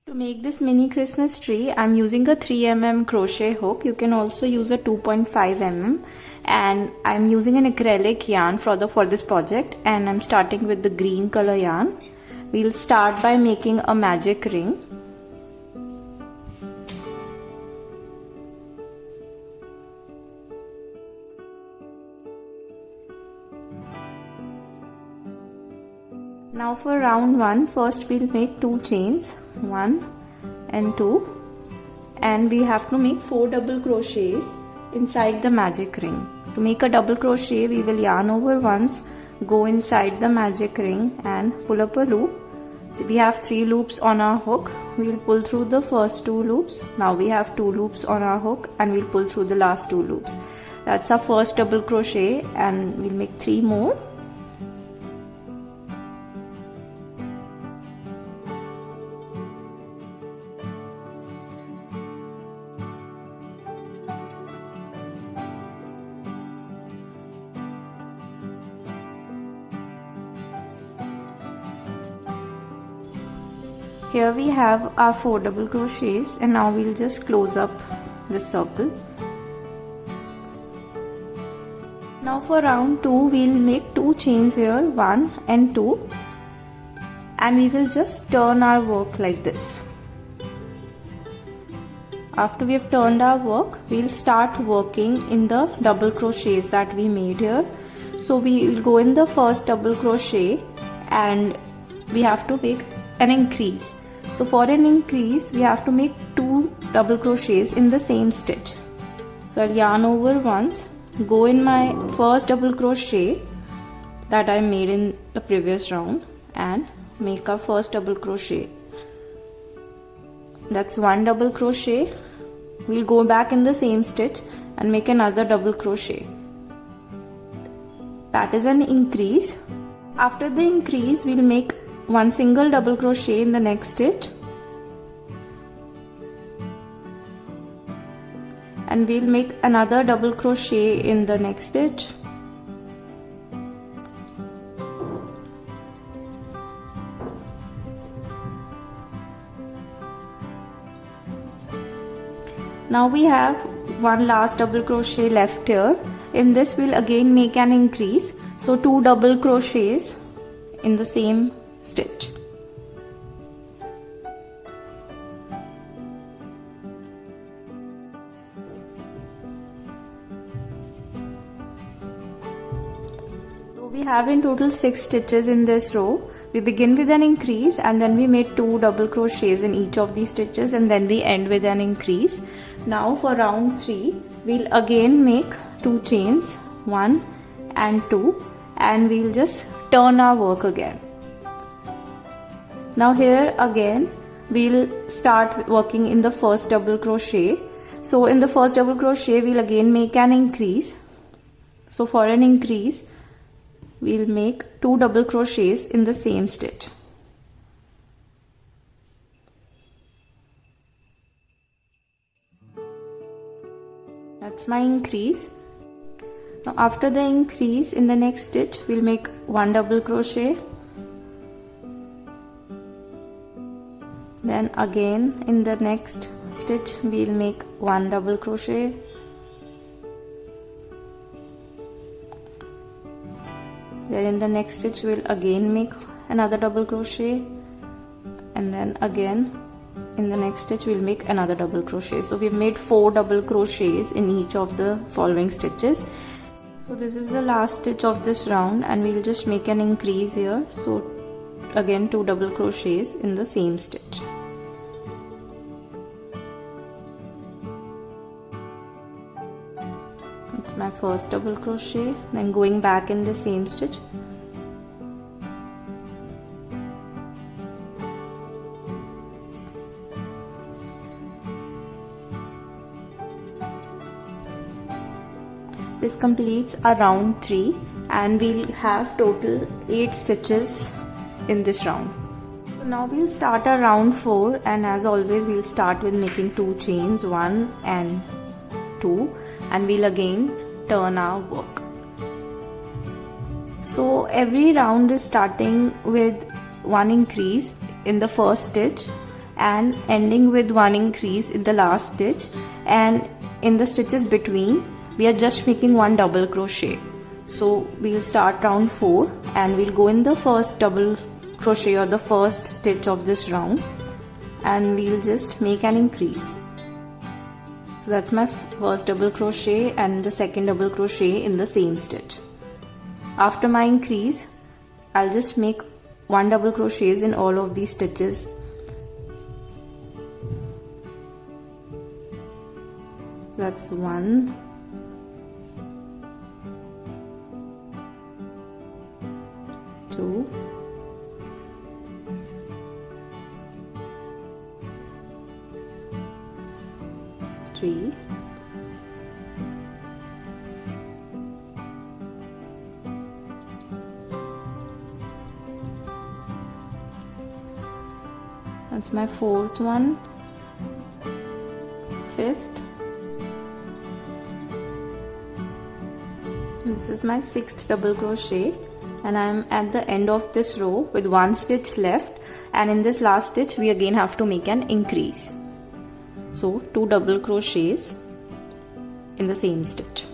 To make this mini Christmas tree, I'm using a 3 mm crochet hook. You can also use a 2.5 mm, and I'm using an acrylic yarn for this project, and I'm starting with the green color yarn. We'll start by making a magic ring. Now for round 1, first we'll make 2 chains, 1 and 2, and we have to make 4 double crochets inside the magic ring. To make a double crochet, we will yarn over once, go inside the magic ring and pull up a loop. We have 3 loops on our hook. We'll pull through the first 2 loops. Now we have 2 loops on our hook and we'll pull through the last 2 loops. That's our first double crochet, and we'll make 3 more. Here we have our 4 double crochets, and now we'll just close up this circle. Now for round 2, we'll make 2 chains here, 1 and 2, and we will just turn our work like this. After we have turned our work, we'll start working in the double crochets that we made here. So we will go in the first double crochet and we have to make an increase. So for an increase, we have to make 2 double crochets in the same stitch. So I'll yarn over once, go in my first double crochet that I made in the previous round and make our first double crochet. That's 1 double crochet. We'll go back in the same stitch and make another double crochet. That is an increase. After the increase, we'll make 1 single double crochet in the next stitch, and we'll make another double crochet in the next stitch. Now we have 1 last double crochet left here. In this we'll again make an increase, so 2 double crochets in the same stitch. So we have in total 6 stitches in this row. We begin with an increase and then we made 2 double crochets in each of these stitches, and then we end with an increase. Now for round 3, we'll again make 2 chains, 1 and 2, and we'll just turn our work again. Now here again we'll start working in the first double crochet. So in the first double crochet we'll again make an increase. So for an increase we'll make 2 double crochets in the same stitch. That's my increase. Now after the increase, in the next stitch we'll make 1 double crochet. Then again in the next stitch we'll make 1 double crochet. Then in the next stitch we'll again make another double crochet, and then again in the next stitch we'll make another double crochet. So we've made 4 double crochets in each of the following stitches. So this is the last stitch of this round, and we'll just make an increase here. So again 2 double crochets in the same stitch. It's my first double crochet, then going back in the same stitch. This completes our round 3, and we'll have total 8 stitches in this round. So now we'll start our round 4, and as always we'll start with making 2 chains, 1 and 2, and we'll again turn our work. So every round is starting with 1 increase in the first stitch, and ending with one increase in the last stitch, and in the stitches between we are just making one double crochet. So we'll start round 4 and we'll go in the first double crochet or the first stitch of this round, and we'll just make an increase. So that's my first double crochet and the second double crochet in the same stitch. After my increase, I'll just make one double crochets in all of these stitches. So that's 1, 2, 3, 'That's my 4th one, 5th, this is my 6th double crochet, and I'm at the end of this row with one stitch left, and in this last stitch we again have to make an increase. So 2 double crochets in the same stitch.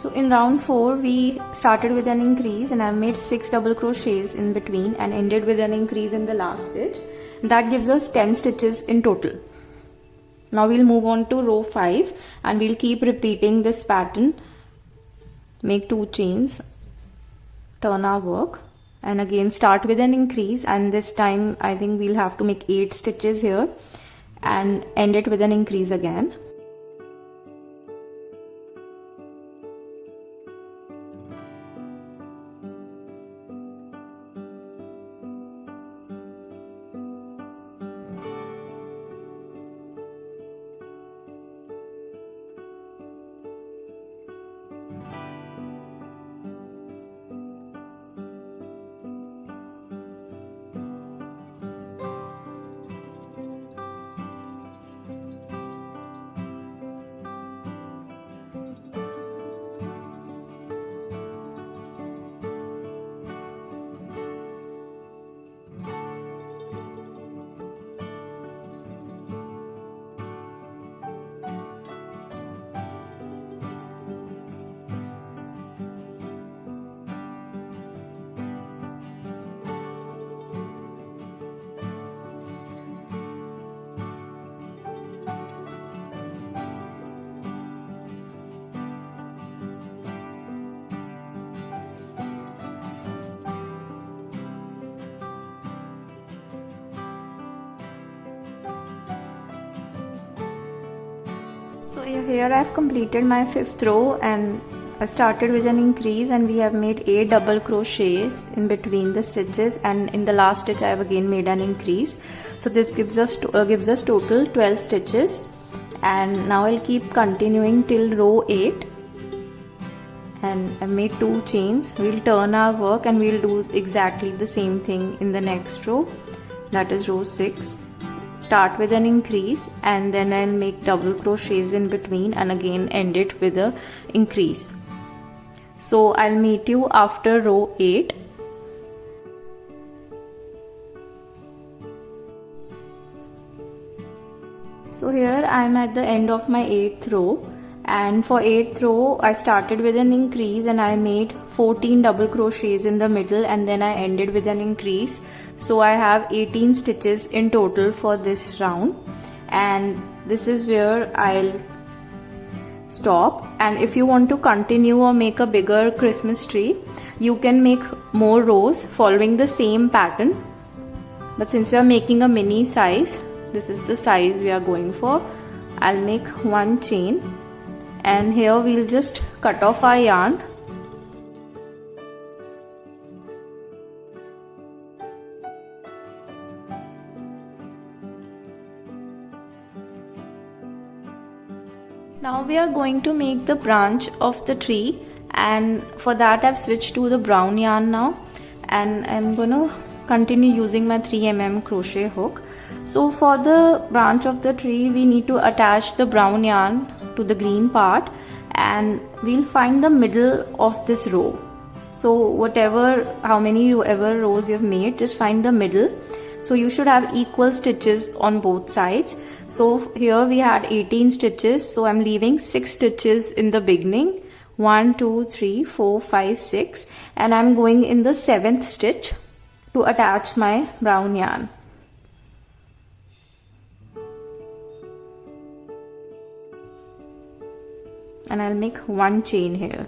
So in round 4 we started with an increase, and I've made 6 double crochets in between and ended with an increase in the last stitch. That gives us 10 stitches in total. Now we'll move on to row 5 and we'll keep repeating this pattern. Make 2 chains, turn our work, and again start with an increase, and this time I think we'll have to make 8 stitches here and end it with an increase again. So here I've completed my 5th row, and I've started with an increase, and we have made 8 double crochets in between the stitches, and in the last stitch I have again made an increase. So this gives us total 12 stitches, and now I'll keep continuing till row 8, and I've made 2 chains. We'll turn our work and we'll do exactly the same thing in the next row, that is row 6. Start with an increase, and then I'll make double crochets in between and again end it with an increase. So I'll meet you after row 8. So here I'm at the end of my 8th row, and for 8th row I started with an increase and I made 14 double crochets in the middle, and then I ended with an increase. So I have 18 stitches in total for this round, and this is where I'll stop. And if you want to continue or make a bigger Christmas tree, you can make more rows following the same pattern, but since we are making a mini size, this is the size we are going for. I'll make 1 chain, and here we'll just cut off our yarn. Now we are going to make the branch of the tree, and for that I've switched to the brown yarn now, and I'm gonna continue using my 3mm crochet hook. So for the branch of the tree, we need to attach the brown yarn to the green part, and we'll find the middle of this row. So how many rows you've made, just find the middle. So you should have equal stitches on both sides. So here we had 18 stitches, so I'm leaving 6 stitches in the beginning. 1, 2, 3, 4, 5, 6, and I'm going in the 7th stitch to attach my brown yarn. And I'll make 1 chain here.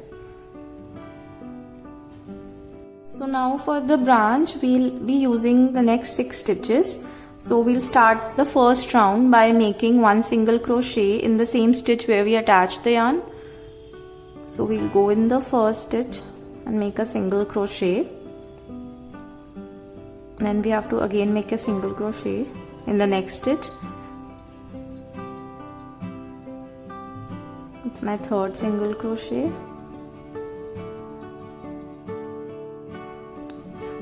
So now for the branch, we'll be using the next 6 stitches. So we'll start the first round by making 1 single crochet in the same stitch where we attached the yarn. So we'll go in the first stitch and make a single crochet. Then we have to again make a single crochet in the next stitch. It's my 3rd single crochet.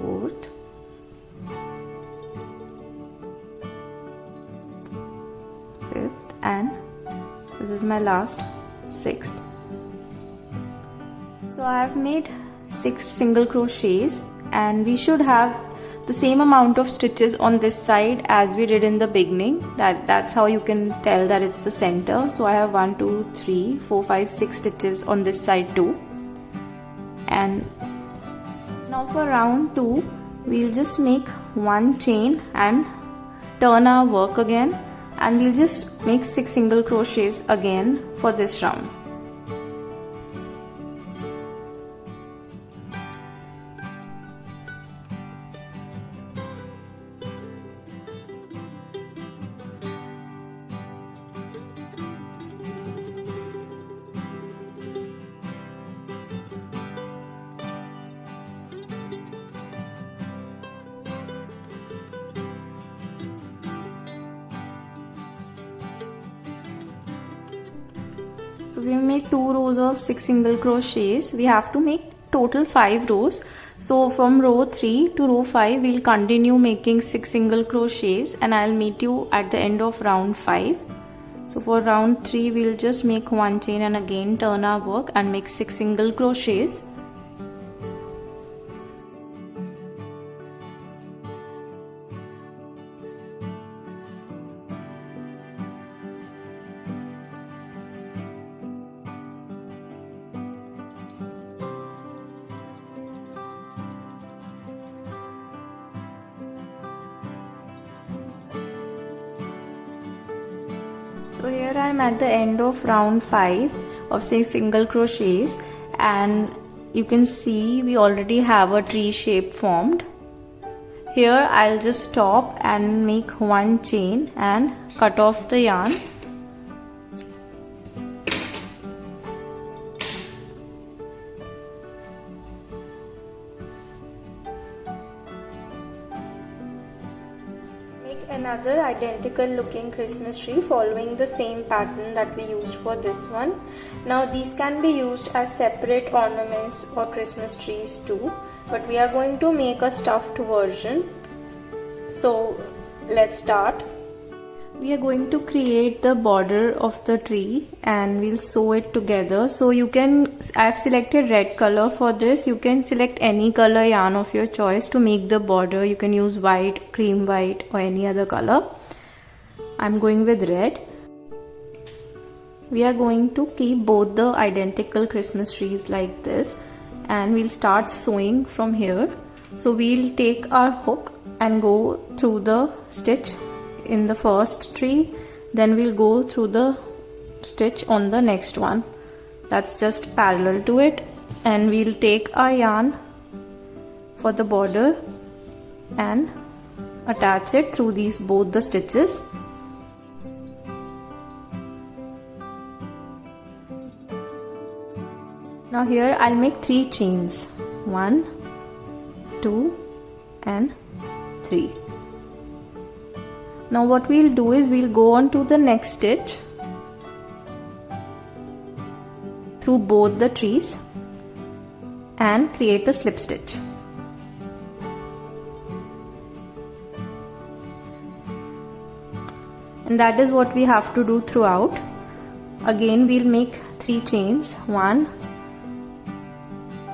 4th. 5th, and this is my last 6th. So I have made 6 single crochets, and we should have the same amount of stitches on this side as we did in the beginning. That's how you can tell that it's the center. So I have 1, 2, 3, 4, 5, 6 stitches on this side too. And now for round 2, we'll just make 1 chain and turn our work again, and we'll just make 6 single crochets again for this round. So we have made 2 rows of 6 single crochets. We have to make total 5 rows. So from row 3 to row 5, we'll continue making 6 single crochets, and I'll meet you at the end of round 5. So for round 3, we'll just make 1 chain and again turn our work and make 6 single crochets. So here I am at the end of round 5 of 6 single crochets, and you can see we already have a tree shape formed. Here I'll just stop and make 1 chain and cut off the yarn. Another identical looking Christmas tree following the same pattern that we used for this one. Now these can be used as separate ornaments or Christmas trees too, but we are going to make a stuffed version. So let's start. We are going to create the border of the tree and we'll sew it together. So I've selected red color for this. You can select any color yarn of your choice to make the border. You can use white, cream white, or any other color. I'm going with red. We are going to keep both the identical Christmas trees like this, and we'll start sewing from here. So we'll take our hook and go through the stitch in the first tree, then we'll go through the stitch on the next one that's just parallel to it, and we'll take our yarn for the border and attach it through both the stitches. Now here I'll make 3 chains, 1, 2 and 3. Now what we'll do is we'll go on to the next stitch through both the trees and create a slip stitch. and that is what we have to do throughout. Again we'll make 3 chains, 1,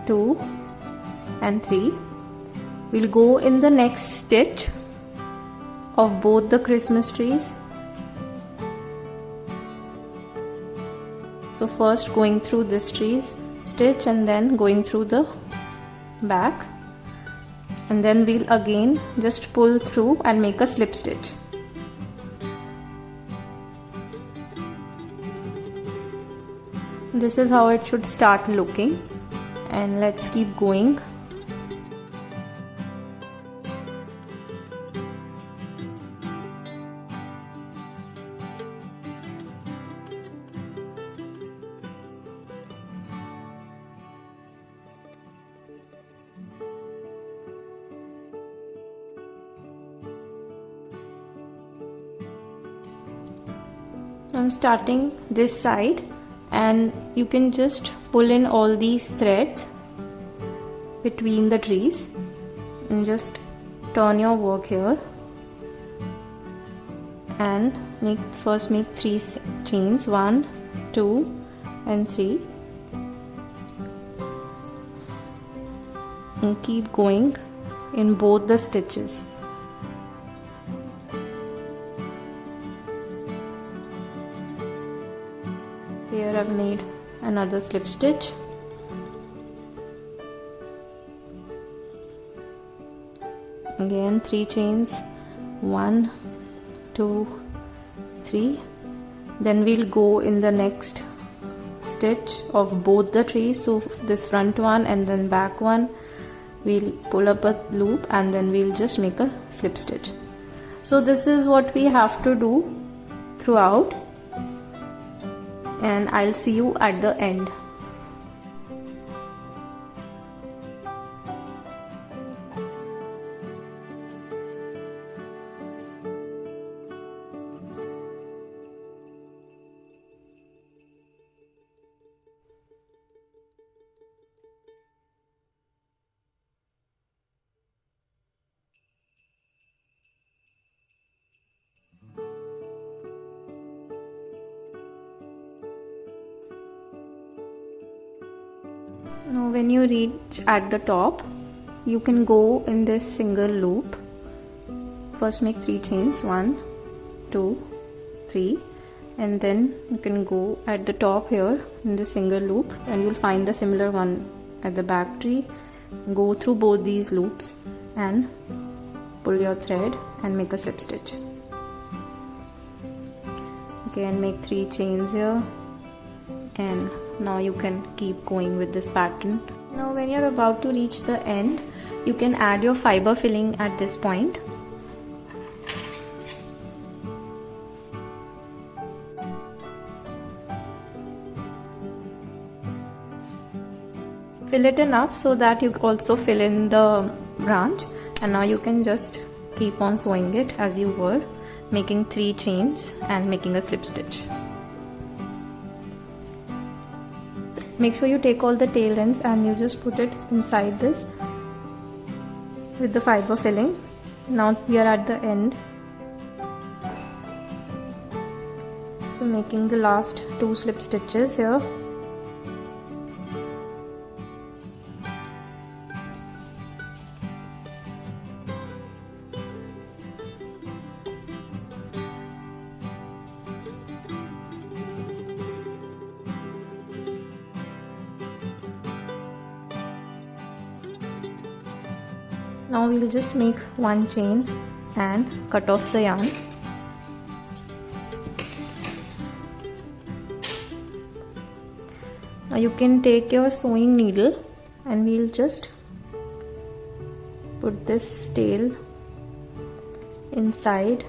2 and 3. We'll go in the next stitch of both the Christmas trees. So first going through this tree's stitch and then going through the back, and then we'll again just pull through and make a slip stitch. This is how it should start looking, and let's keep going. I'm starting this side, and you can just pull in all these threads between the trees and just turn your work here and first make 3 chains, 1, 2 and 3, and keep going in both the stitches. Here I've made another slip stitch. Again 3 chains, 1, 2, 3. Then we'll go in the next stitch of both the trees. So this front one and then back one, we'll pull up a loop and then we'll just make a slip stitch. So this is what we have to do throughout, and I'll see you at the end. Now when you reach at the top, you can go in this single loop. First make 3 chains, 1, 2, 3, and then you can go at the top here in the single loop, and you'll find a similar one at the back tree. Go through both these loops and pull your thread and make a slip stitch. Again make 3 chains here, and now you can keep going with this pattern. Now when you're about to reach the end, you can add your fiber filling at this point. Fill it enough so that you also fill in the branch, and now you can just keep on sewing it as you were, making 3 chains and making a slip stitch. Make sure you take all the tail ends and you just put it inside this with the fiber filling. Now we are at the end, so making the last 2 slip stitches here. Now we'll just make 1 chain and cut off the yarn. Now you can take your sewing needle and we'll just put this tail inside.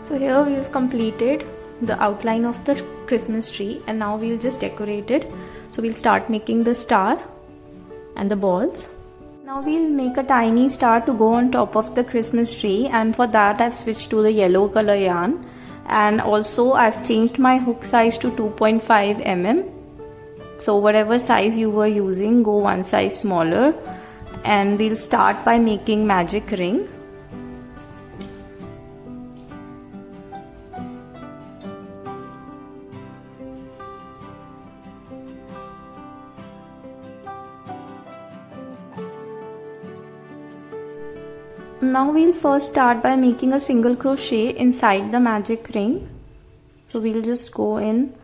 So here we've completed the outline of the Christmas tree, and now we'll just decorate it. So we'll start making the star and the balls. Now we'll make a tiny star to go on top of the Christmas tree, and for that I've switched to the yellow color yarn, and also I've changed my hook size to 2.5 mm. So whatever size you were using, go one size smaller, and we'll start by making magic ring. Now we'll first start by making a single crochet inside the magic ring. So we'll just go in.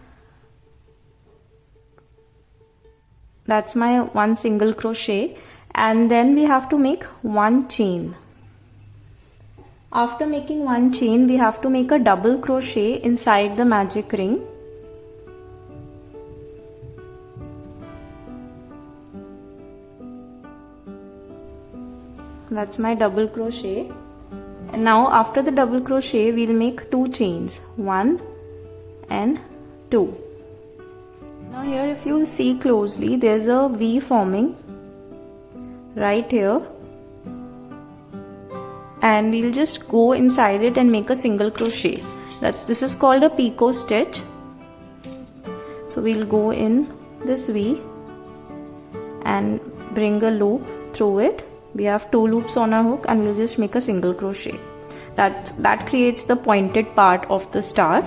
That's my one single crochet, and then we have to make one chain. After making one chain, we have to make a double crochet inside the magic ring. That's my double crochet. And now after the double crochet, we'll make two chains, 1 and 2. Now here, if you see closely, there's a V forming right here, and we'll just go inside it and make a single crochet. This is called a picot stitch. So we'll go in this V and bring a loop through it. We have 2 loops on our hook, and we'll just make a single crochet. That creates the pointed part of the star.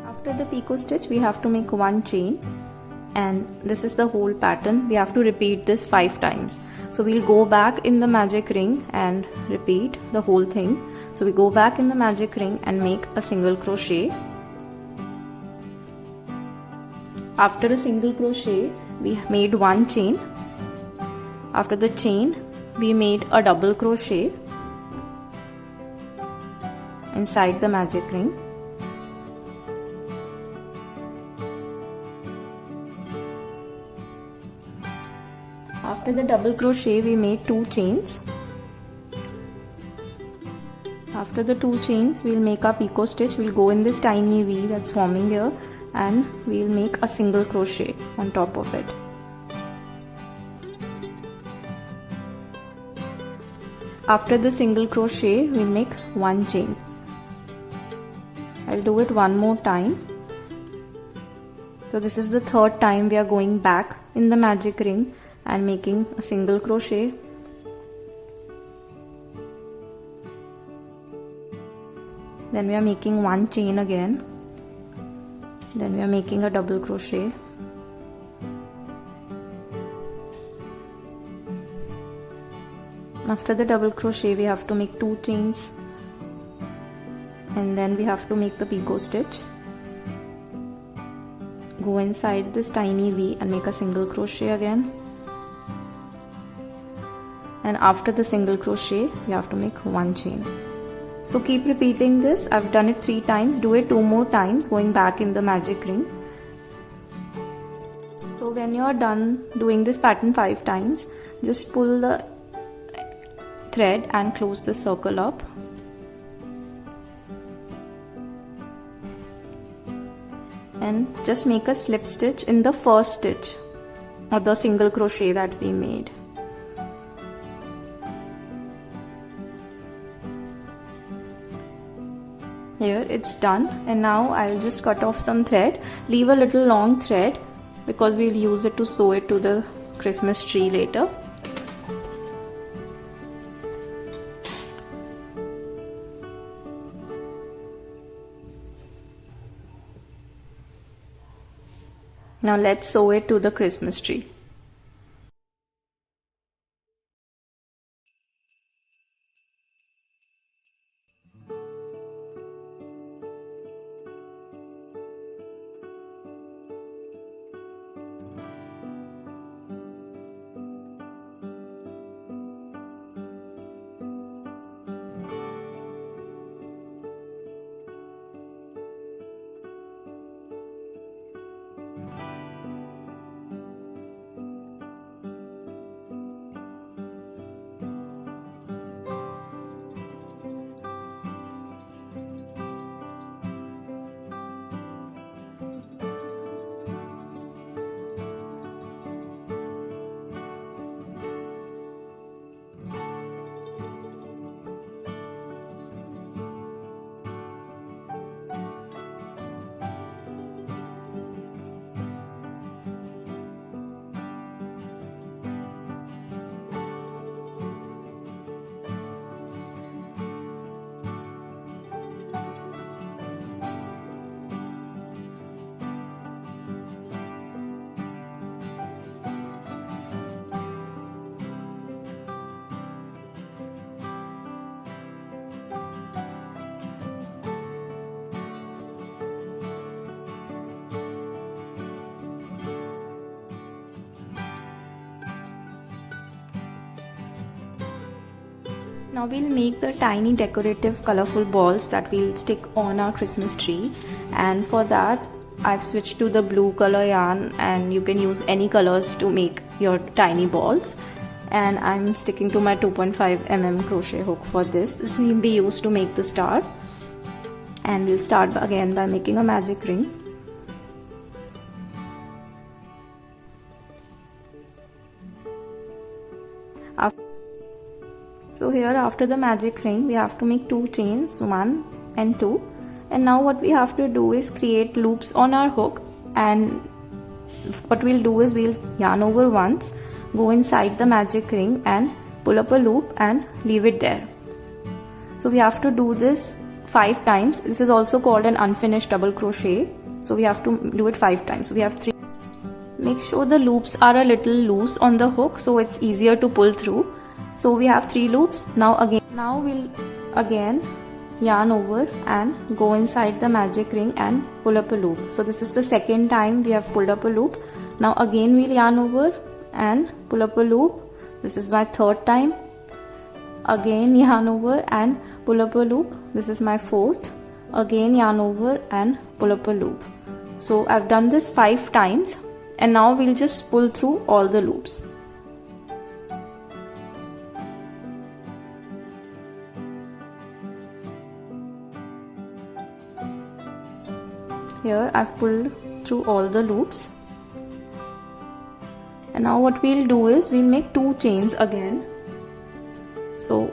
After the picot stitch, we have to make one chain, and this is the whole pattern. We have to repeat this 5 times. So we'll go back in the magic ring and repeat the whole thing. So we go back in the magic ring and make a single crochet. After a single crochet, we made one chain. After the chain, we made a double crochet inside the magic ring. After the double crochet, we made 2 chains. After the 2 chains, we'll make our picot stitch. We'll go in this tiny V that's forming here, and we'll make a single crochet on top of it. After the single crochet, we'll make one chain. I'll do it one more time. So this is the 3rd time we are going back in the magic ring and making a single crochet. Then we are making one chain again. Then we are making a double crochet. After the double crochet, we have to make 2 chains, and then we have to make the picot stitch. Go inside this tiny V and make a single crochet again. And after the single crochet, we have to make one chain. So keep repeating this. I've done it 3 times. Do it 2 more times, going back in the magic ring. So when you're done doing this pattern 5 times, just pull the thread and close the circle up. And just make a slip stitch in the first stitch or the single crochet that we made. Here it's done, and now I'll just cut off some thread. Leave a little long thread because we'll use it to sew it to the Christmas tree later. Now let's sew it to the Christmas tree. Now we'll make the tiny decorative colorful balls that we'll stick on our Christmas tree, and for that I've switched to the blue color yarn, and you can use any colors to make your tiny balls. And I'm sticking to my 2.5 mm crochet hook for this. This will be used to make the star. And we'll start again by making a magic ring. So here, after the magic ring, we have to make 2 chains, 1 and 2. And now what we have to do is create loops on our hook, and what we'll do is we'll yarn over once, go inside the magic ring and pull up a loop and leave it there. So we have to do this 5 times. This is also called an unfinished double crochet. So we have to do it 5 times. So we have 3. Make sure the loops are a little loose on the hook so it's easier to pull through. So we have 3 loops. Now we'll again yarn over and go inside the magic ring and pull up a loop. So this is the second time we have pulled up a loop. Now again we'll yarn over and pull up a loop. This is my 3rd time. Again yarn over and pull up a loop. This is my 4th. Again yarn over and pull up a loop. So I've done this 5 times, and now we'll just pull through all the loops. Here I've pulled through all the loops, and now what we'll do is we'll make 2 chains again. So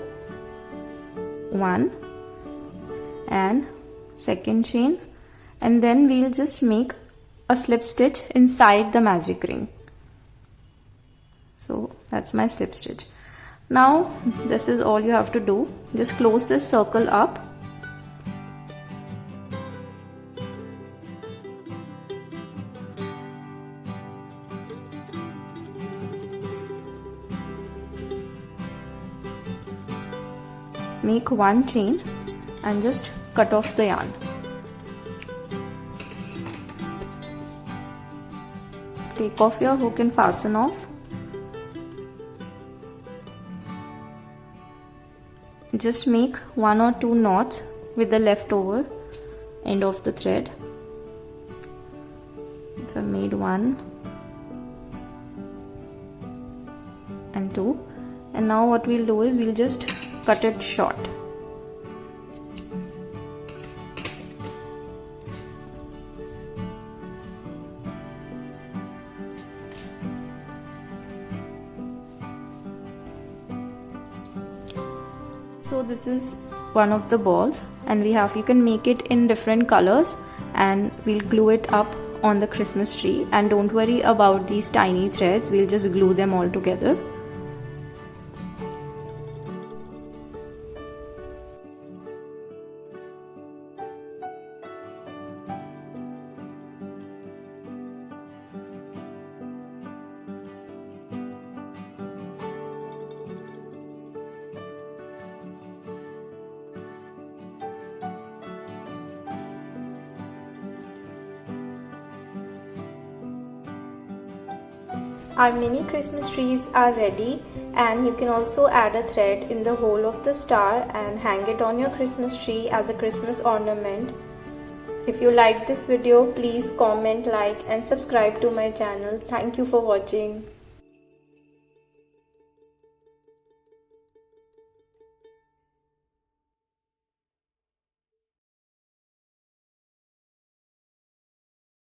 1 and 2nd chain, and then we'll just make a slip stitch inside the magic ring. So that's my slip stitch. Now this is all you have to do. Just close this circle up. Make 1 chain and just cut off the yarn. Take off your hook and fasten off. Just make 1 or 2 knots with the leftover end of the thread. So I made 1 and 2, and now what we'll do is we'll just cut it short. So this is one of the balls, and you can make it in different colors, and we'll glue it up on the Christmas tree. And don't worry about these tiny threads, we'll just glue them all together. Our mini Christmas trees are ready, and you can also add a thread in the hole of the star and hang it on your Christmas tree as a Christmas ornament. If you liked this video, please comment, like and subscribe to my channel. Thank you for watching.